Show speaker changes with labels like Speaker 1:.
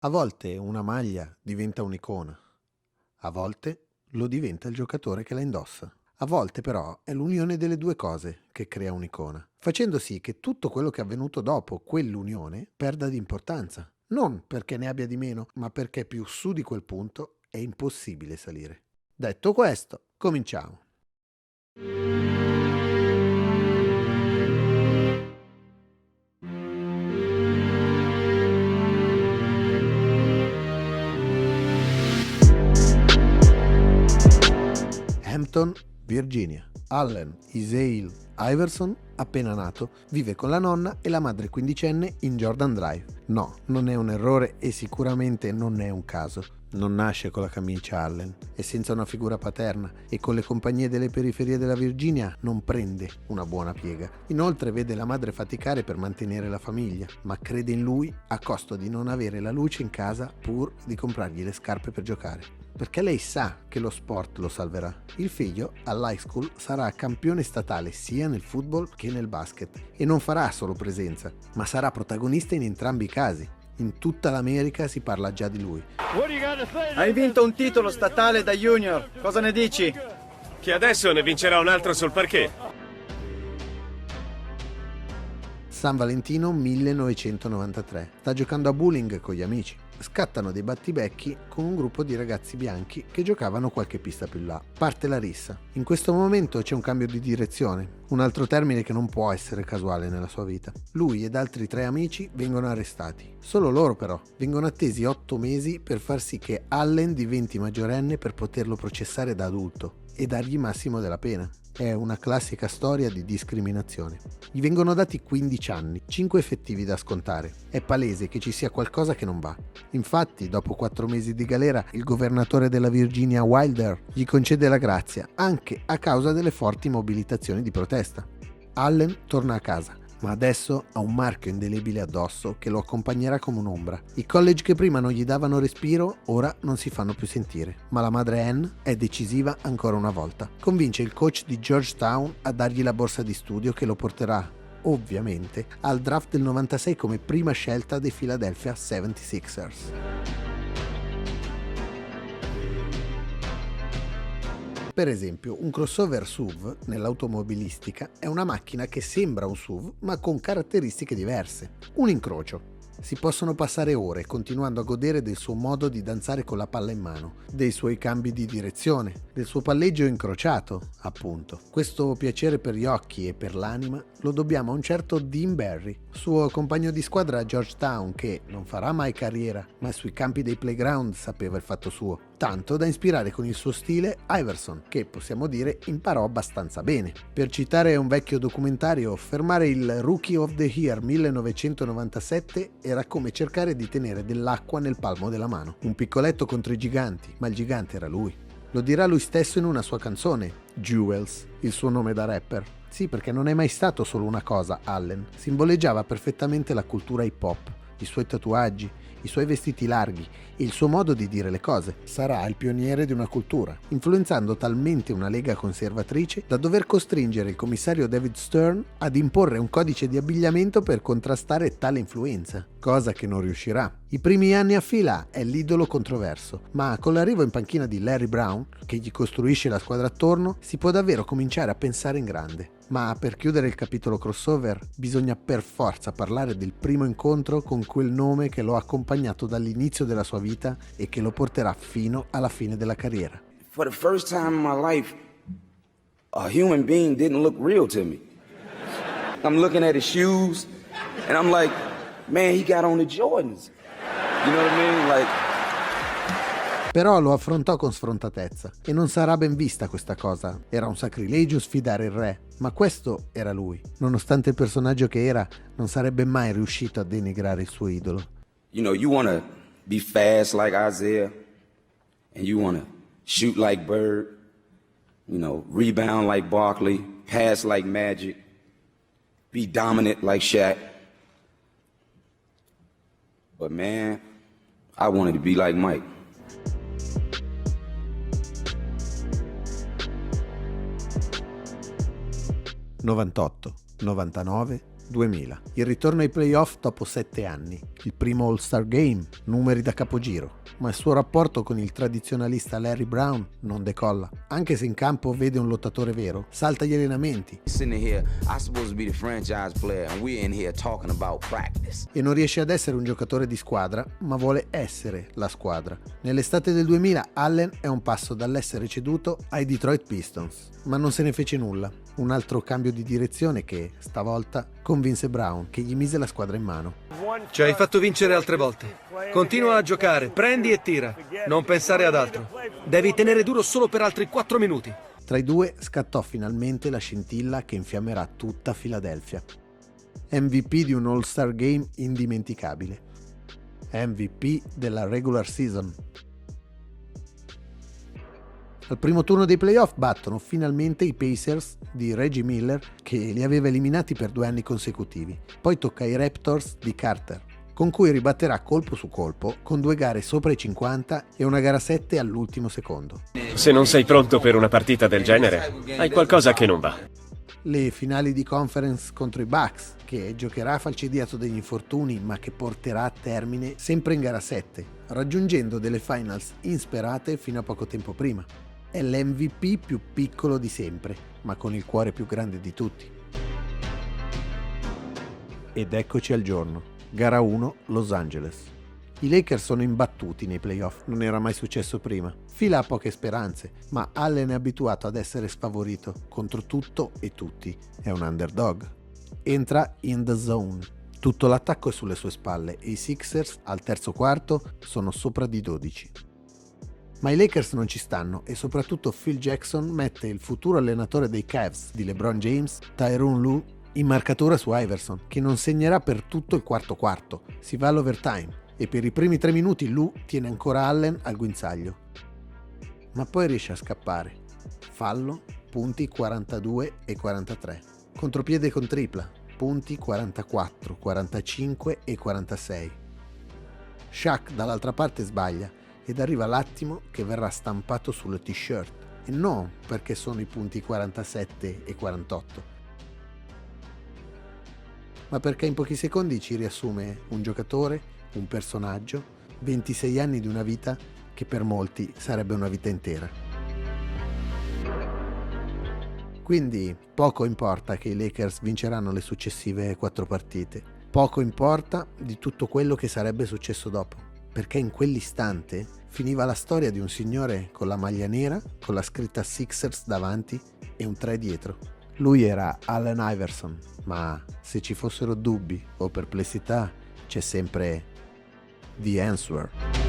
Speaker 1: A volte una maglia diventa un'icona, a volte lo diventa il giocatore che la indossa. A volte però è l'unione delle due cose che crea un'icona, facendo sì che tutto quello che è avvenuto dopo quell'unione perda di importanza. Non perché ne abbia di meno, ma perché più su di quel punto è impossibile salire. Detto questo, cominciamo. Hampton, Virginia. Allen Isaiah Iverson, appena nato, vive con la nonna e la madre quindicenne in Jordan Drive. No, non è un errore e sicuramente non è un caso. Non nasce con la camicia Allen, è senza una figura paterna e con le compagnie delle periferie della Virginia non prende una buona piega. Inoltre vede la madre faticare per mantenere la famiglia, ma crede in lui a costo di non avere la luce in casa pur di comprargli le scarpe per giocare. Perché lei sa che lo sport lo salverà. Il figlio all'high school sarà campione statale sia nel football che nel basket e non farà solo presenza, ma sarà protagonista in entrambi i casi. In tutta l'America si parla già di lui.
Speaker 2: Hai vinto un titolo statale da junior, cosa ne dici?
Speaker 3: Che adesso ne vincerà un altro sul parquet.
Speaker 1: San Valentino 1993. Sta giocando a bowling con gli amici. Scattano dei battibecchi con un gruppo di ragazzi bianchi che giocavano qualche pista più là. Parte la rissa. In questo momento c'è un cambio di direzione, un altro termine che non può essere casuale nella sua vita. Lui ed altri 3 amici vengono arrestati. Solo loro però vengono attesi 8 mesi per far sì che Allen diventi maggiorenne per poterlo processare da adulto e dargli massimo della pena. È una classica storia di discriminazione. Gli vengono dati 15 anni, 5 effettivi da scontare. È palese che ci sia qualcosa che non va. Infatti, dopo 4 mesi di galera, il governatore della Virginia Wilder gli concede la grazia, anche a causa delle forti mobilitazioni di protesta. Allen torna a casa, ma adesso ha un marchio indelebile addosso che lo accompagnerà come un'ombra. I college che prima non gli davano respiro, ora non si fanno più sentire. Ma la madre Ann è decisiva ancora una volta. Convince il coach di Georgetown a dargli la borsa di studio che lo porterà, ovviamente, al draft del 96 come prima scelta dei Philadelphia 76ers. Per esempio, un crossover SUV nell'automobilistica è una macchina che sembra un SUV ma con caratteristiche diverse. Un incrocio. Si possono passare ore continuando a godere del suo modo di danzare con la palla in mano, dei suoi cambi di direzione, del suo palleggio incrociato, appunto. Questo piacere per gli occhi e per l'anima lo dobbiamo a un certo Dean Barry, suo compagno di squadra a Georgetown che non farà mai carriera, ma sui campi dei playground sapeva il fatto suo. Tanto da ispirare con il suo stile Iverson, che possiamo dire imparò abbastanza bene. Per citare un vecchio documentario, fermare il Rookie of the Year 1997 era come cercare di tenere dell'acqua nel palmo della mano. Un piccoletto contro i giganti, ma il gigante era lui. Lo dirà lui stesso in una sua canzone, Jewels, il suo nome da rapper. Sì, perché non è mai stato solo una cosa, Allen. Simboleggiava perfettamente la cultura hip hop, i suoi tatuaggi, i suoi vestiti larghi e il suo modo di dire le cose. Sarà il pioniere di una cultura, influenzando talmente una lega conservatrice da dover costringere il commissario David Stern ad imporre un codice di abbigliamento per contrastare tale influenza, cosa che non riuscirà. I primi anni a fila è l'idolo controverso, ma con l'arrivo in panchina di Larry Brown, che gli costruisce la squadra attorno, si può davvero cominciare a pensare in grande. Ma per chiudere il capitolo crossover bisogna per forza parlare del primo incontro con quel nome che lo ha accompagnato dall'inizio della sua vita e che lo porterà fino alla fine della carriera.
Speaker 4: For the first time in my life, a human being didn't look real to me. I'm looking at his shoes and I'm like, man, he got on the Jordans. You know what I mean? Like,
Speaker 1: però lo affrontò con sfrontatezza e non sarà ben vista questa cosa. Era un sacrilegio sfidare il re, ma questo era lui. Nonostante il personaggio che era, non sarebbe mai riuscito a denigrare il suo idolo.
Speaker 4: you know, you want to be fast like Isaiah and you want to shoot like Bird, you know, rebound like Barkley, pass like Magic, be dominant like Shaq. But man, I wanted to be like Mike.
Speaker 1: '98, '99, 2000. Il ritorno ai playoff dopo 7 anni. Il primo All-Star Game, numeri da capogiro. Ma il suo rapporto con il tradizionalista Larry Brown non decolla. Anche se in campo vede un lottatore vero, salta gli allenamenti e non riesce ad essere un giocatore di squadra, ma vuole essere la squadra. Nell'estate del 2000 Allen è un passo dall'essere ceduto ai Detroit Pistons, ma non se ne fece nulla. Un altro cambio di direzione che, stavolta, convinse Brown, che gli mise la squadra in mano.
Speaker 5: Ci hai fatto vincere altre volte. Continua a giocare, prendi e tira. Non pensare ad altro. Devi tenere duro solo per altri 4 minuti.
Speaker 1: Tra i due scattò finalmente la scintilla che infiammerà tutta Philadelphia. MVP di un All-Star Game indimenticabile. MVP della regular season. Al primo turno dei playoff battono finalmente i Pacers di Reggie Miller, che li aveva eliminati per 2 anni consecutivi. Poi tocca ai Raptors di Carter, con cui ribatterà colpo su colpo con 2 gare sopra i 50 e una gara 7 all'ultimo secondo.
Speaker 3: Se non sei pronto per una partita del genere, hai qualcosa che non va.
Speaker 1: Le finali di conference contro i Bucks, che giocherà falcidiato degli infortuni ma che porterà a termine sempre in gara 7, raggiungendo delle finals insperate fino a poco tempo prima. È l'MVP più piccolo di sempre, ma con il cuore più grande di tutti. Ed eccoci al giorno. Gara 1, Los Angeles. I Lakers sono imbattuti nei playoff, non era mai successo prima. Phil ha poche speranze, ma Allen è abituato ad essere sfavorito contro tutto e tutti. È un underdog. Entra in the zone. Tutto l'attacco è sulle sue spalle e i Sixers, al terzo quarto, sono sopra di 12. Ma i Lakers non ci stanno e soprattutto Phil Jackson mette il futuro allenatore dei Cavs di LeBron James, Tyronn Lue, in marcatura su Iverson, che non segnerà per tutto il quarto quarto. Si va all'overtime e per i primi 3 minuti Lue tiene ancora Allen al guinzaglio. Ma poi riesce a scappare. Fallo, punti 42 e 43. Contropiede con tripla, punti 44, 45 e 46. Shaq dall'altra parte sbaglia ed arriva l'attimo che verrà stampato sul t-shirt, e non perché sono i punti 47 e 48, ma perché in pochi secondi ci riassume un giocatore, un personaggio, 26 anni di una vita che per molti sarebbe una vita intera. Quindi poco importa che i Lakers vinceranno le successive 4 partite, poco importa di tutto quello che sarebbe successo dopo, perché in quell'istante finiva la storia di un signore con la maglia nera, con la scritta Sixers davanti e un 3 dietro. Lui era Allen Iverson, ma se ci fossero dubbi o perplessità c'è sempre The Answer.